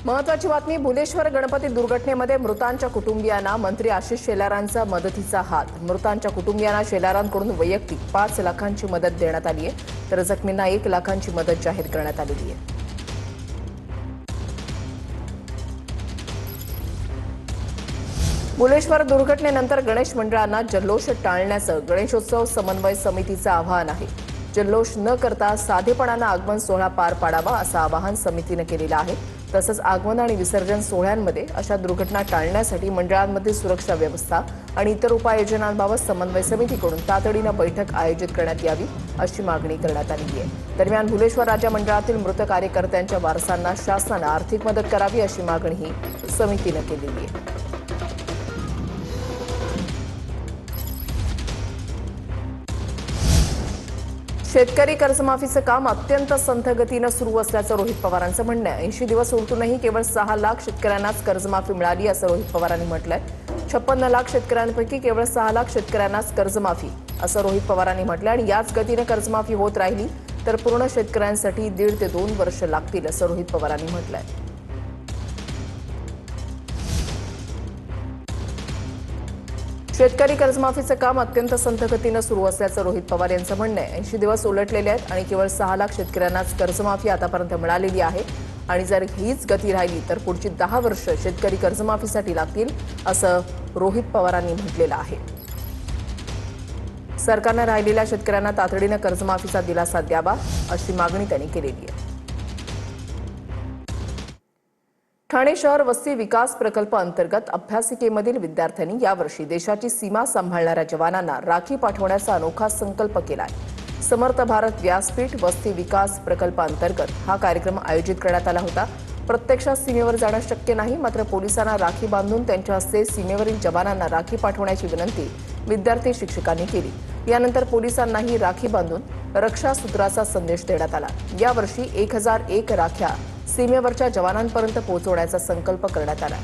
महत्त्वाची बातमी, भुलेश्वर गणपती दुर्घटनेमध्ये मृतांच्या कुटुंबियांना मंत्री आशिष शेलारांचा मदतीचा हात। मृतांच्या कुटुंबियांना शेलारांकडून वैयक्तिक 5 लाखांची मदत देण्यात आली आहे, तर जखमींना 1 लाखांची मदत जाहीर करण्यात आलेली आहे। भुलेश्वर दुर्घटनेनंतर गणेश मंडळांना जल्लोष टाळण्याचं गणेशोत्सव समन्वय समितीचं आवाहन आहे। जल्लोष न करता साधेपणानं आगमन सोहळा पार पाडावा असं आवाहन समितीने केलेलं आहे। तसंच आगमन आणि विसर्जन सोहळ्यांमध्ये अशा दुर्घटना टाळण्यासाठी मंडळांमध्ये सुरक्षा व्यवस्था आणि इतर उपाययोजनांबाबत समन्वय समितीकडून तातडीनं बैठक आयोजित करण्यात यावी अशी मागणी करण्यात आली आहे। दरम्यान भुलेश्वर राजा मंडळातील मृत कार्यकर्त्यांच्या वारसांना शासनानं आर्थिक मदत करावी अशी मागणीही समितीनं केलेली आहे। शेतकरी कर्जमाफीचं काम अत्यंत संथ गतीनं सुरू असल्याचं रोहित पवारांचं म्हणणं आहे। 80 दिवस उलटूनही केवळ 6 लाख शेतकऱ्यांनाच कर्जमाफी मिळाली असं रोहित पवारांनी म्हटलंय। 56 लाख शेतकऱ्यांपैकी केवळ 6 लाख शेतकऱ्यांनाच कर्जमाफी असं रोहित पवारांनी म्हटलं आणि याच गतीनं कर्जमाफी होत राहिली तर पूर्ण शेतकऱ्यांसाठी 1.5 ते 2 वर्ष लागतील असं रोहित पवारांनी म्हटलंय। शेतकरी कर्जमाफीचं काम अत्यंत संथ गतीनं सुरू असल्याचं रोहित पवार यांचं म्हणणं आहे। 80 दिवस उलटलेले आहेत आणि केवळ 6 लाख शेतकऱ्यांनाच कर्जमाफी आतापर्यंत मिळालेली आहे आणि जर हीच गती राहिली तर पुढची 10 वर्ष शेतकरी कर्जमाफीसाठी लागतील असं रोहित पवारांनी म्हटलेलं आहे। सरकारनं राहिलेल्या शेतकऱ्यांना तातडीनं कर्जमाफीचा दिलासा द्यावा अशी मागणी त्यांनी केलेली आहे। ठाणे शहर वस्ती विकास प्रकल्प अंतर्गत अभ्यासिकेमधील विद्यार्थ्यांनी यावर्षी देशाची सीमा सांभाळणाऱ्या जवानांना राखी पाठवण्याचा अनोखा संकल्प केलाय। समर्थ भारत व्यासपीठ वस्ती विकास प्रकल्प अंतर्गत हा कार्यक्रम आयोजित करण्यात आला होता। प्रत्यक्षात सीमेवर जाणं शक्य नाही, मात्र पोलिसांना राखी बांधून त्यांच्या हस्ते सीमेवरील जवानांना राखी पाठवण्याची विनंती विद्यार्थी शिक्षकांनी केली। यानंतर पोलिसांनाही राखी बांधून रक्षासूत्राचा संदेश देण्यात आला। यावर्षी 1001 राख्या सीमेवरच्या जवानांपर्यंत पोहोचवण्याचा संकल्प करण्यात आला।